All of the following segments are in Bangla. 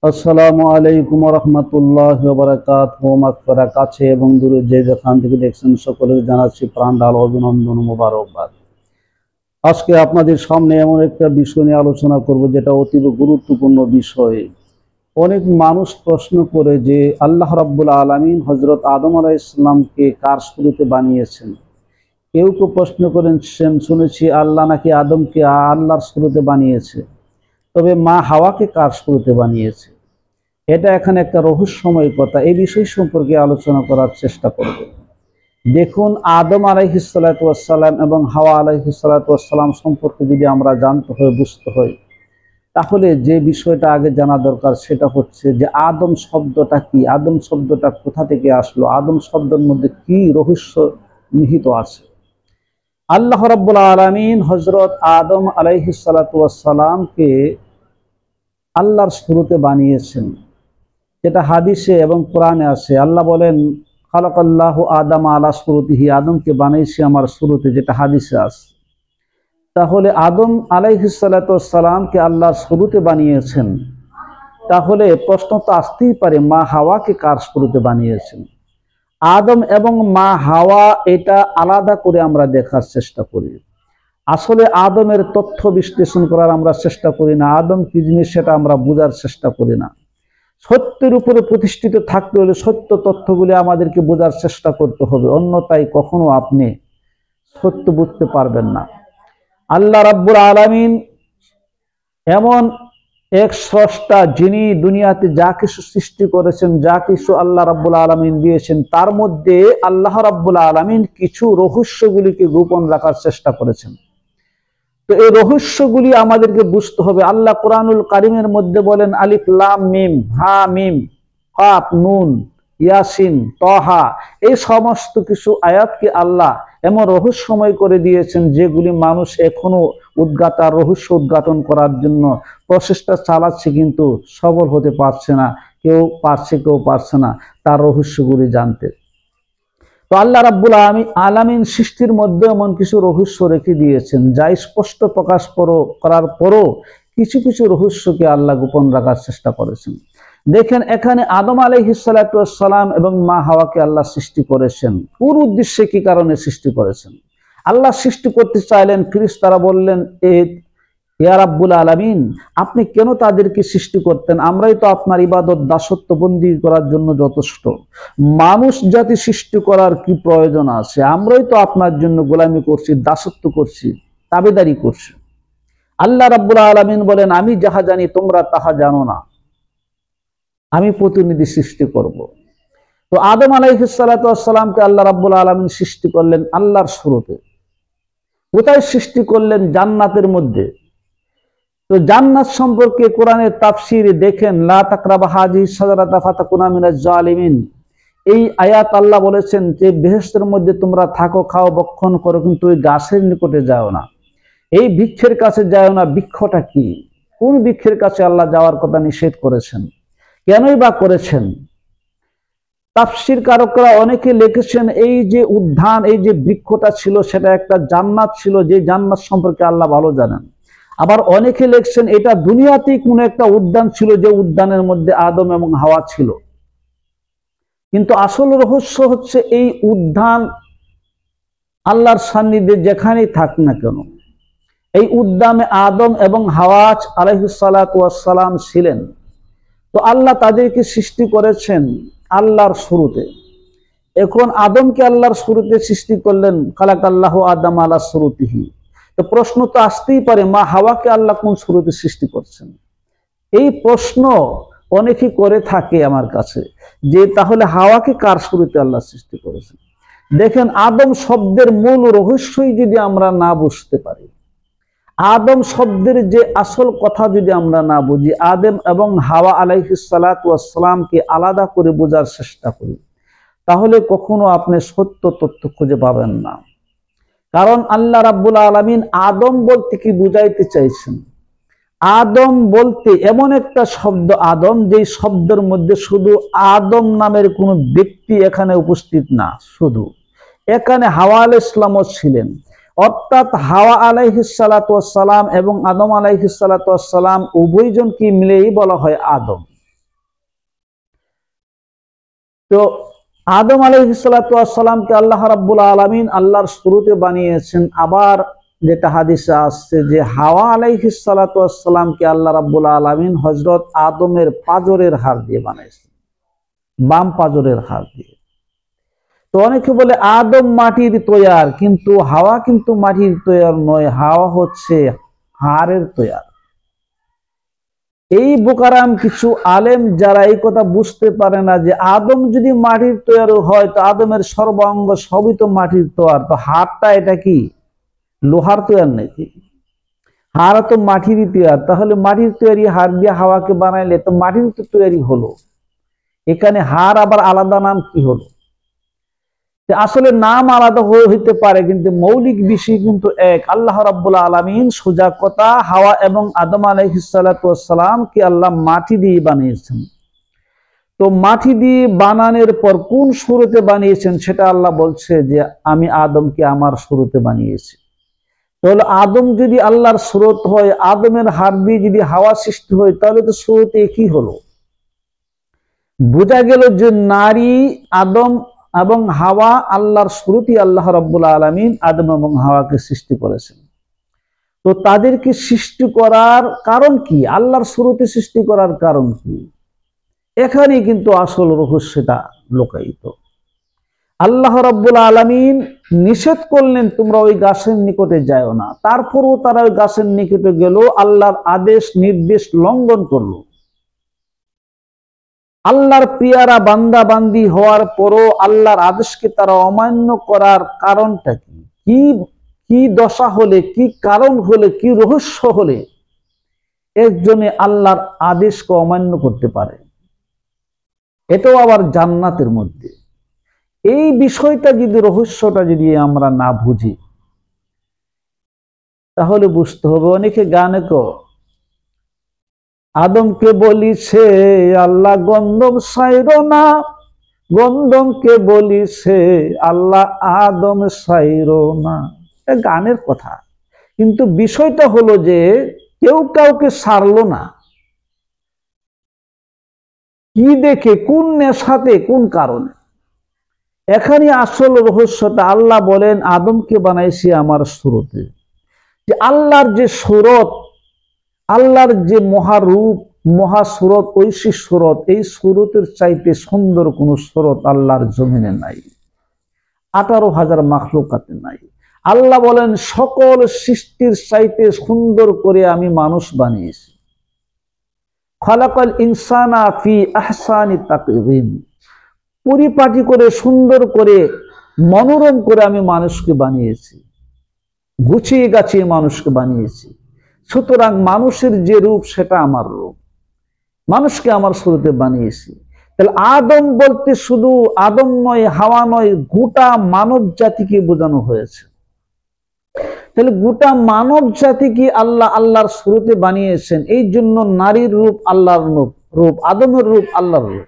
আসসালামু আলাইকুম ওয়া রাহমাতুল্লাহি ওয়া বারাকাতুহু। মাগফিরাত কাছে এবং দূরে যে যেখান থেকে দেখছেন সকলকে জানাচ্ছি প্রাণঢাল অভিনন্দন ও মোবারকবাদ। আজকে আপনাদের সামনে এমন একটা বিষয় নিয়ে আলোচনা করব যেটা অতীব গুরুত্বপূর্ণ বিষয়। অনেক মানুষ প্রশ্ন করে যে আল্লাহ রাব্বুল আলামিন হযরত আদম আলাইহিস সালামকে কার শুরুতে বানিয়েছেন। কেউ কেউ প্রশ্ন করেন শুনেছি আল্লাহ নাকি আদমকে আল্লাহর শুরুতে বানিয়েছে, তবে মা হাওয়াকে কার শুরুতে বানিয়েছে। এটা এখানে একটা রহস্যময় কথা। এই বিষয় সম্পর্কে আলোচনা করার চেষ্টা করব। দেখুন, আদম আলাইহিস সালাতু ওয়াস সালাম এবং হাওয়া আলাইহিস সালাতু ওয়াস সালাম সম্পর্কে যদি আমরা জানতে হয়, বুঝতে হয়, তাহলে যে বিষয়টা আগে জানা দরকার সেটা হচ্ছে যে আদম শব্দটা কি, আদম শব্দটা কোথা থেকে আসলো, আদম শব্দের মধ্যে কি রহস্য নিহিত আছে। আল্লাহ রাব্বুল আলামিন হযরত আদম আলাইহিস সালাতু ওয়াস সালামকে আল্লাহর শুরুতে বানিয়েছেন, যেটা হাদিসে এবং কোরআনে আছে। আল্লাহ বলেন খালাকাল্লাহু আদম আলা শুরুতিহি, আদমকে বানাইছি আমার শুরুতে, যেটা হাদিসে আছে। তাহলে আদম আলাইহিস সালাতু ওয়াস সালামকে আল্লাহর শুরুতে বানিয়েছেন, তাহলে প্রশ্ন তো আসতেই পারে মা হাওয়াকে কার শুরুতে বানিয়েছেন। আদম এবং মা হাওয়া এটা আলাদা করে আমরা দেখার চেষ্টা করি। আসলে আদমের তথ্য বিশ্লেষণ করার আমরা চেষ্টা করি না, আদম কি জিনিস সেটা আমরা বোঝার চেষ্টা করি না। সত্যের উপরে প্রতিষ্ঠিত থাকতে হলে সত্য তথ্যগুলি আমাদেরকে বোঝার চেষ্টা করতে হবে, অন্যথায় কখনো আপনি সত্য বুঝতে পারবেন না। আল্লাহ রাব্বুল আলামিন এমন এক স্রষ্টা, যিনি দুনিয়াতে যা কিছু সৃষ্টি করেছেন, যা কিছু আল্লাহ রাব্বুল আলামিন দিয়েছেন, তার মধ্যে আল্লাহ রাব্বুল আলামিন কিছু রহস্যগুলিকে গোপন রাখার চেষ্টা করেছেন। তো এই রহস্যগুলি আমাদেরকে বুঝতে হবে। আল্লাহ কোরআনুল কারিমের মধ্যে বলেন আলিফ লাম মিম হা মিম কাফ নুন ইয়াসিন তহা, এই সমস্ত কিছু আয়াতকে আল্লাহ এমন রহস্যময় করে দিয়েছেন যেগুলি মানুষ এখনো রহস্য উদ্ঘাটন করার জন্য প্রচেষ্টা চালাচ্ছে, কিন্তু সফল হতে পারছে না। কেউ পারছে, কেউ পারছে না তার রহস্যগুলি জানতে। তো আল্লাহ রাব্বুল আলামিন সৃষ্টির মধ্যে এমন কিছু রহস্য রেখে দিয়েছেন, যা স্পষ্ট প্রকাশ করার পরও কিছু কিছু রহস্যকে আল্লাহ গোপন রাখার চেষ্টা করেছেন। দেখেন, এখানে আদম আলাইহিস সালাতু ওয়াস সালাম এবং মা হাওয়াকে আল্লাহ সৃষ্টি করেছেন। কোন উদ্দেশ্যে, কি কারণে সৃষ্টি করেছেন? আল্লাহ সৃষ্টি করতে চাইলেন, ফেরেশতারা বললেন ইয়া রাব্বুল আলামিন, আপনি কেন তাদেরকে সৃষ্টি করতেন? আমরাই তো আপনার ইবাদত দাসত্ব বন্দী করার জন্য যথেষ্ট। মানুষ জাতি সৃষ্টি করার কি প্রয়োজন আছে? আমরাই তো আপনার জন্য গোলামি করছি, দাসত্ব করছি, তাবেদারি করছি। আল্লাহ রাব্বুল আলামিন বলেন, আমি যাহা জানি তোমরা তাহা জানো না, আমি প্রতিনিধি সৃষ্টি করব। তো আদম আলাইহিস সালাতু ওয়াস সালামকে আল্লাহ রাব্বুল আলামিন সৃষ্টি করলেন আল্লাহর শুরুতে। কোথায় সৃষ্টি করলেন? জান্নাতের মধ্যে। তো জান্নাত সম্পর্কে কোরআনের তাফসীরে দেখেন, লা তাকরাবা হাযিহিস শাজারাতা ফাতাকুনা মিনাজ জালিমিন, এই আয়াত আল্লাহ বলেছেন যে বেহেশতের মধ্যে তোমরা থাকো, খাও, ভক্ষণ করো, কিন্তু ওই গাছের নিকটে যাও না, এই বৃক্ষের কাছে যাও না। বৃক্ষটা কি? কোন বৃক্ষের কাছে আল্লাহ যাওয়ার কথা নিষেধ করেছেন? কেনই বা করেছেন? তাফসীর কারকরা অনেকে লিখেছেন এই যে উদ্যান, এই যে বৃক্ষটা ছিল, সেটা একটা জান্নাত ছিল, যে জান্নাত সম্পর্কে আল্লাহ ভালো জানেন। আবার অনেকে লিখছেন এটা দুনিয়াতেই কোনো একটা উদ্যান ছিল, যে উদ্যানের মধ্যে আদম এবং হাওয়া ছিল। কিন্তু আসল রহস্য হচ্ছে এই উদ্যান আল্লাহর সান্নিধ্যে যেখানেই থাক না কেন, এই উদ্যানে আদম এবং হাওয়া আলাইহিস সালাতু ওয়াস সালাম ছিলেন। তো আল্লাহ তাদেরকে সৃষ্টি করেছেন আল্লাহর শুরুতে। এখন আদমকে আল্লাহর শুরুতে সৃষ্টি করলেন, খালাকাল্লাহু আদম আলা শুরুতিহি। তো প্রশ্ন তো আসতেই পারে, মা হাওয়াকে আল্লাহ কোন শুরুতে সৃষ্টি করছেন? এই প্রশ্ন অনেকেই করে থাকে আমার কাছে, যে তাহলে হাওয়াকে কার শুরুতে আল্লাহ সৃষ্টি করেছেন। দেখেন, আদম শব্দের মূল রহস্যই যদি আমরা না বুঝতে পারি, আদম শব্দের যে আসল কথা যদি আমরা না বুঝি, আদম এবং হাওয়া আলাইহিস সালাতু ওয়াস সালামকে আলাদা করে বোঝার চেষ্টা করি, তাহলে কখনো আপনি সত্য তথ্য খুঁজে পাবেন না। কারণ আল্লাহ রাব্বুল আলামিন আদম বলতে কি বুঝাইতে চাইছেন? আদম বলতে এমন একটা শব্দ আদম, যেই শব্দের মধ্যে শুধু আদম নামের কোনো ব্যক্তি এখানে উপস্থিত না, শুধু এখানে হাওয়া আলাইহিস সালামও ছিলেন। অর্থাৎ হাওয়া আলাইহিস সালাতু ওয়াস সালাম এবং আদম আলাইহিস সালাতু ওয়াস সালাম উভয়জনকে মিলেই বলা হয় আদম। তো আদম আলাইহিস সালাতু ওয়াস সালামকে আল্লাহ রাব্বুল আলামিন আল্লাহর শুরুতে বানিয়েছেন। আবার যেটা হাদিসে আসছে যে হাওয়া আলাইহিস সালাতু ওয়াস সালামকে আল্লাহ রাব্বুল আলামিন হযরত আদমের পাঁজরের হাড় দিয়ে বানিয়েছেন, বাম পাঁজরের হাড় দিয়ে। তো অনেকে বলে আদম মাটির তৈয়ার, কিন্তু হাওয়া কিন্তু মাটির তৈয়ার নয়, হাওয়া হচ্ছে হাড়ের তৈয়ার। এই বোকারাম কিছু আলেম যারা এই কথা বুঝতে পারে না যে আদম যদি মাটির তৈয়ার হয় তো আদমের সর্বাঙ্গ সবই তো মাটির তৈয়ার, তো হাড়টা এটা কি লোহার তৈয়ার নাকি? হাড় তো মাটিরই তৈয়ার, তাহলে মাটির তৈয়ারি হাড় দিয়ে হাওয়াকে বানাইলে তো মাটির তো তৈয়ারি হলো, এখানে হাড় আবার আলাদা নাম কি হলো? আসলে নাম আলাদা হইতে পারে কিন্তু মৌলিক বিষয় কিন্তু এক। আল্লাহ রাব্বুল আলামিন সোজা কথা হাওয়া এবং আদম আলাইহিস সালাতু ওয়াস সালামকে আল্লাহ মাটি দিয়ে বানিয়েছেন। তো মাটি দিয়ে বানানোর পর কোন শুরুতে বানিয়েছেন সেটা আল্লাহ বলছে যে আমি আদমকে আমার শুরুতে বানিয়েছি। তাহলে আদম যদি আল্লাহর শুরুত হয়, আদমের হাড় দিয়ে যদি হাওয়া সৃষ্টি হয়, তাহলে তো শুরুতে একই হলো। বোঝা গেল যে নারী আদম এবং হাওয়া আল্লাহর শুরুতেই আল্লাহ রাব্বুল আলামিন আদম এবং হাওয়াকে সৃষ্টি করেছেন। তো তাদেরকে সৃষ্টি করার কারণ কি, আল্লাহর শুরুতে সৃষ্টি করার কারণ কি, এখানেই কিন্তু আসল রহস্যটা লুকায়িত। আল্লাহ রাব্বুল আলামিন নিষেধ করলেন তোমরা ওই গাছের নিকটে যাও না, তারপরও তারা ওই গাছের নিকটে গেল, আল্লাহর আদেশ নির্দেশ লঙ্ঘন করলো। আল্লাহর পিয়ারা বান্দা বান্দি হওয়ার পরও আল্লাহর আদেশকে তারা অমান্য করার কারণটা কি? কি দশা হলে, কি কারণ হলে, কি রহস্য হলে একজনে আল্লাহর আদেশকে অমান্য করতে পারে? এটাও আবার জান্নাতের মধ্যে। এই বিষয়টা যদি, রহস্যটা যদি আমরা না বুঝি তাহলে বুঝতে হবে। অনেকে গানে কো আদমকে বলিছে আল্লাহ গন্ধম সাইরো না, গন্ধমকে বলিছে আল্লাহ আদম সাইরো না, গানের কথা। কিন্তু বিষয়টা হলো যে কেউ কাউকে সারলো না। কি দেখে, কোন নেশাতে, কোন কারণে? এখানে আসল রহস্যটা। আল্লাহ বলেন আদমকে বানাইছি আমার শুরুতে। যে আল্লাহর যে সুরত, আল্লাহর যে মহারূপ, মহাসুরত, ঐশী সুরত, এই সুরতের চাইতে সুন্দর কোন সুরত আল্লাহর জমিনে নাই, 18,000 মাখলুকাতে নাই। আল্লাহ বলেন সকল সৃষ্টির চাইতে সুন্দর করে আমি মানুষ বানিয়েছি। খালাকাল ইনসানা ফি আহসানি তাকওয়িম, পরিপাটি করে, সুন্দর করে, মনোরম করে আমি মানুষকে বানিয়েছি, গুছিয়ে গাছিয়ে মানুষকে বানিয়েছি। সুতরাং মানুষের যে রূপ সেটা আমার রূপ, মানুষকে আমার শুরুতে বানিয়েছি। তাহলে আদম বলতে শুধু আদম নয়, হাওয়া নয়, গোটা মানব জাতিকে বোঝানো হয়েছে। তাহলে গোটা মানব জাতিকে আল্লাহ আল্লাহর শুরুতে বানিয়েছেন। এই জন্য নারীর রূপ আল্লাহর রূপ, আদমের রূপ আল্লাহর রূপ।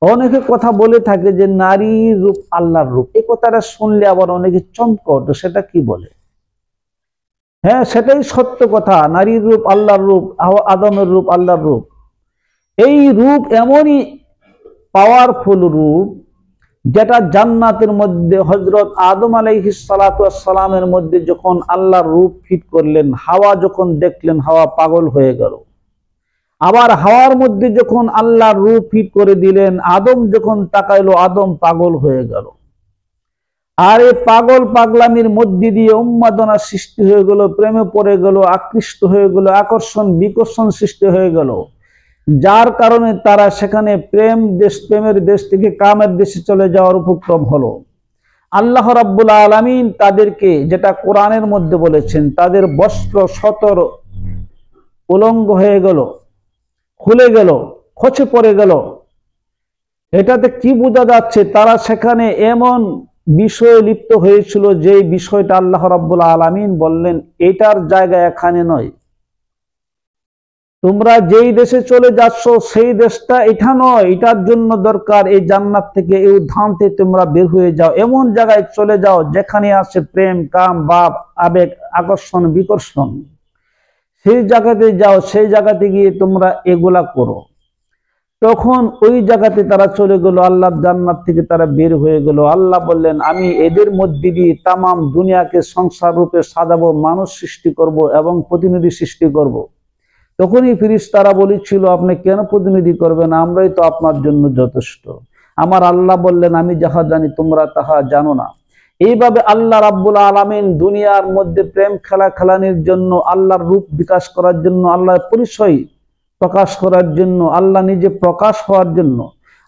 অনেকে কথা বলে থাকে যে নারীর রূপ আল্লাহর রূপ, এই কথাটা শুনলে আবার অনেকে চমকে ওঠে, সেটা কি বলে? হ্যাঁ, সেটাই সত্য কথা। নারীর রূপ আল্লাহর রূপ, আদমের রূপ আল্লাহর রূপ। এই রূপ এমনই পাওয়ারফুল রূপ যেটা জান্নাতের মধ্যে হযরত আদম আলাইহিস সালাতু ওয়াস সালামের মধ্যে যখন আল্লাহর রূপ ফিট করলেন, হাওয়া যখন দেখলেন হাওয়া পাগল হয়ে গেল। আবার হাওয়ার মধ্যে যখন আল্লাহর রূপ ফিট করে দিলেন, আদম যখন তাকাইলো আদম পাগল হয়ে গেল। আর এই পাগল পাগলামির মধ্যে দিয়ে উন্মাদনা সৃষ্টি হয়ে গেল, প্রেমে পড়ে গেল, আকৃষ্ট হয়ে গেল, আকর্ষণ বিকর্ষণ সৃষ্টি হয়ে গেল, যার কারণে তারা সেখানে প্রেমের দেশ থেকে কামের দেশে চলে যাওয়ার উপক্রম হলো। আল্লাহ রাব্বুল আলামিন তাদেরকে, যেটা কোরআনের মধ্যে বলেছেন, তাদের বস্ত্র সতর উলঙ্গ হয়ে গেল, খুলে গেল, খসে পড়ে গেল। এটাতে কি বোঝা যাচ্ছে? তারা সেখানে এমন বিষয়ে লিপ্ত হয়েছিল যে বিষয়টা আল্লাহ রাব্বুল আলামিন বললেন এটার জায়গা এখানে নয়, তোমরা যেই দেশে চলে যাচ্ছ সেই দেশটা এটা নয়, এটার জন্য দরকার এই জান্নাত থেকে, এই উদ্যান থেকে তোমরা বের হয়ে যাও, এমন জায়গায় চলে যাও যেখানে আছে প্রেম, কাম, ভাব, আবেগ, আকর্ষণ, বিকর্ষণ। সেই জায়গাতে যাও, সেই জায়গাতে গিয়ে তোমরা এগুলা করো। তখন ওই জায়গাতে তারা চলে গেল, আল্লাহর জান্নাত থেকে তারা বের হয়ে গেল। আল্লাহ বললেন, আমি এদের মধ্যে দিয়ে তামাম দুনিয়াকে সংসার রূপে সাজাবো, মানুষ সৃষ্টি করব এবং প্রতিনিধি সৃষ্টি করব। তখনই ফেরেশতারা বলেছিল, আপনি কেন প্রতিনিধি করবেন, আমরাই তো আপনার জন্য যথেষ্ট। আমার আল্লাহ বললেন, আমি যাহা জানি তোমরা তাহা জানো না। এইভাবে আল্লাহ রাব্বুল আলামিন দুনিয়ার মধ্যে প্রেম খেলানির জন্য, আল্লাহর রূপ বিকাশ করার জন্য, আল্লাহর পরিচয় প্রকাশ করার জন্য, আল্লাহ নিজে প্রকাশ হওয়ার জন্য,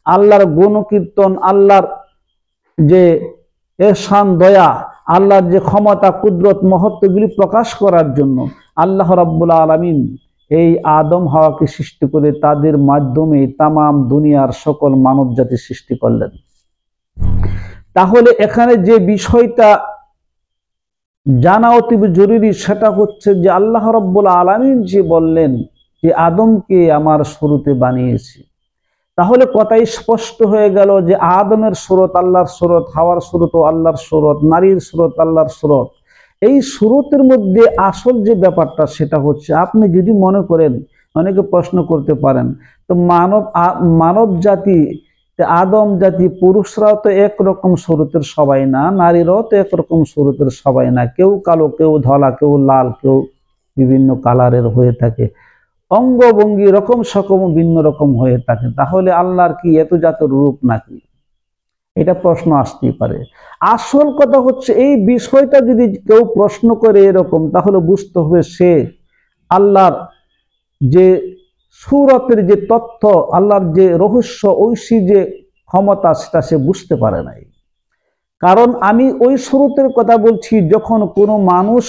আল্লাহর গুণকীর্তন, আল্লাহর যে এহসান দয়া, আল্লাহর যে ক্ষমতা কুদরত মহত্বগুলি প্রকাশ করার জন্য আল্লাহ রাব্বুল আলামিন এই আদম হাওয়াকে সৃষ্টি করে তাদের মাধ্যমে তামাম দুনিয়ার সকল মানব জাতি সৃষ্টি করলেন। তাহলে এখানে যে বিষয়টা জানা অতি জরুরি সেটা হচ্ছে যে আল্লাহ রাব্বুল আলামিন যে বললেন যে আদমকে আমার শুরুতে বানিয়েছি, তাহলে কথাই স্পষ্ট হয়ে গেল যে আদমের সুরত আল্লাহর সুরত, হাওয়ার সুরত আল্লাহর সুরত, নারীর সুরত আল্লাহর সুরত। এই সুরতের মধ্যে আসল যে ব্যাপারটা সেটা হচ্ছে, আপনি যদি মনে করেন, অনেকে প্রশ্ন করতে পারেন, তো মানব জাতি, আদম জাতি, পুরুষরাও তো একরকম সুরতের সবাই না, নারীরাও তো একরকম সুরতের সবাই না, কেউ কালো, কেউ ধলা, কেউ লাল, কেউ বিভিন্ন কালারের হয়ে থাকে, অঙ্গভঙ্গি রকম সকম ভিন্ন রকম হয়ে থাকে। তাহলে আল্লাহর কি এত জাত রূপ নাকি? এটা প্রশ্ন আসতেই পারে। আসল কথা হচ্ছে, এই বিষয়টা যদি কেউ প্রশ্ন করে এরকম, তাহলে বুঝতে হবে সে আল্লাহর যে সুরতের যে তথ্য, আল্লাহর যে রহস্য, ঐশী যে ক্ষমতা, সেটা সে বুঝতে পারে নাই। কারণ আমি ওই সুরতের কথা বলছি, যখন কোনো মানুষ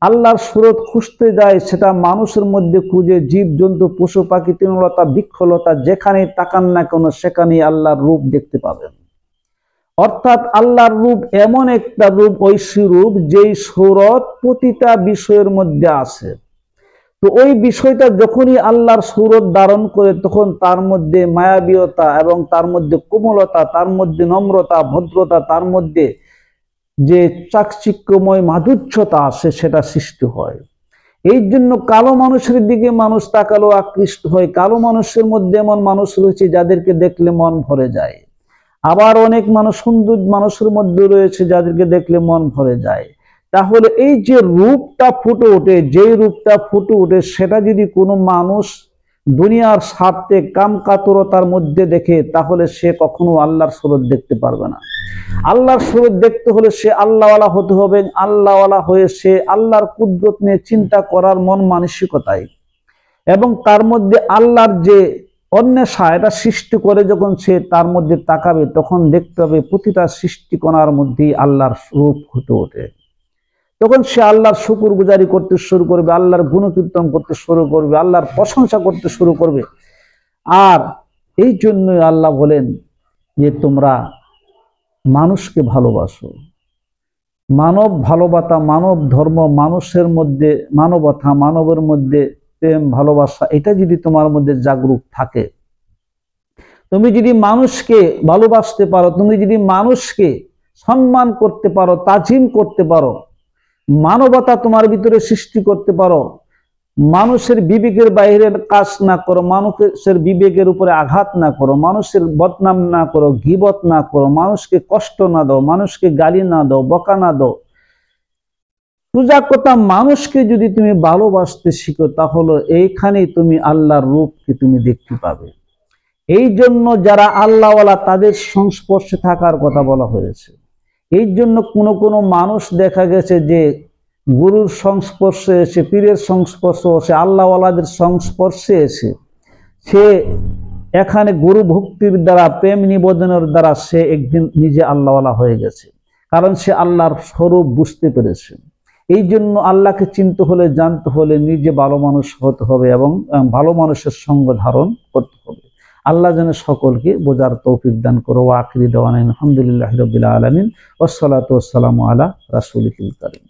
আল্লাহর সুরত খুঁজতে যায়, সেটা মানুষের মধ্যে খুঁজে, জীব জন্তু পশু পাখি তৃণলতা বৃক্ষলতা যেখানে তাকান না কেন সেখানেই আল্লাহর রূপ দেখতে পাবেন। অর্থাৎ আল্লাহর রূপ এমন একটা রূপ, ঐশী রূপ, যেই সুরত প্রতিটা বিষয়ের মধ্যে আছে। তো ওই বিষয়টা যখনই আল্লাহর সুরত ধারণ করে, তখন তার মধ্যে মায়াবীয়তা এবং তার মধ্যে কোমলতা, তার মধ্যে নম্রতা, ভদ্রতা, তার মধ্যে যে চাকচিক্যময় মাধুর্যতা আছে সেটা সৃষ্টি হয়। এই জন্য কালো মানুষের দিকে মানুষ তাকালো আকৃষ্ট হয়। কালো মানুষের মধ্যে এমন মানুষ রয়েছে যাদেরকে দেখলে মন ভরে যায়। আবার অনেক মানুষ সুন্দর মানুষের মধ্যে রয়েছে যাদেরকে দেখলে মন ভরে যায়। তাহলে এই যে রূপটা ফুটে ওঠে, যেই রূপটা ফুটে ওঠে, সেটা যদি কোনো মানুষ দুনিয়ার স্বার্থে কামকাতুরতার মধ্যে দেখে, তাহলে সে কখনো আল্লাহর সুরত দেখতে পারবে না। আল্লাহর সুরত দেখতে হলে সে আল্লাহওয়ালা হতে হবে। আল্লাহওয়ালা হয়ে সে আল্লাহর কুদরত নিয়ে চিন্তা করার মন মানসিকতায়, এবং তার মধ্যে আল্লাহর যে অন্বেষা, এটা সৃষ্টি করে যখন সে তার মধ্যে তাকাবে, তখন দেখতে হবে প্রতিটা সৃষ্টিকণার মধ্যেই আল্লাহর রূপ ফুটে ওঠে। তখন সে আল্লাহর শুকর গুজারি করতে শুরু করবে, আল্লাহর গুণকীর্তন করতে শুরু করবে, আল্লাহর প্রশংসা করতে শুরু করবে। আর এই জন্যই আল্লাহ বলেন যে তোমরা মানুষকে ভালোবাসো। মানব ভালোবাসা, মানব ধর্ম, মানুষের মধ্যে মানবতা, মানবের মধ্যে প্রেম ভালোবাসা, এটা যদি তোমার মধ্যে জাগরুক থাকে, তুমি যদি মানুষকে ভালোবাসতে পারো, তুমি যদি মানুষকে সম্মান করতে পারো, তাজিম করতে পারো, মানবতা তোমার ভিতরে সৃষ্টি করতে পারো, মানুষের বিবেকের বাইরের কাজ না করো, মানুষের বিবেকের উপরে আঘাত না করো, মানুষের বদনাম না করো, গীবত না করো, মানুষকে কষ্ট না দাও, মানুষকে গালি না দাও, বকা না দাও, সোজা কথা মানুষকে যদি তুমি ভালোবাসতে শিখো, তাহলে এইখানেই তুমি আল্লাহর রূপকে তুমি দেখতে পাবে। এই জন্য যারা আল্লাহওয়ালা তাদের সংস্পর্শে থাকার কথা বলা হয়েছে। এই জন্য কোনো মানুষ দেখা গেছে যে গুরুর সংস্পর্শে এসে, পীরের সংস্পর্শে এসে, আল্লাহওয়ালাদের সংস্পর্শে এসে সে এখানে গুরু ভক্তির দ্বারা, প্রেম নিবেদনের দ্বারা সে একদিন নিজে আল্লাহওয়ালা হয়ে গেছে। কারণ সে আল্লাহর স্বরূপ বুঝতে পেরেছে। এই জন্য আল্লাহকে চিনতে হলে, জানতে হলে নিজে ভালো মানুষ হতে হবে এবং ভালো মানুষের সঙ্গ ধারণ করতে হবে। আল্লাহ যেন সকলকে বোঝার তৌফিক দান করো। ওয়া আখিরি দাওয়ানা আলহামদুলিল্লাহি রাব্বিল আলামিন ওয়াসসালাতু ওয়াসসালামু আলা রাসূলিল কারীম।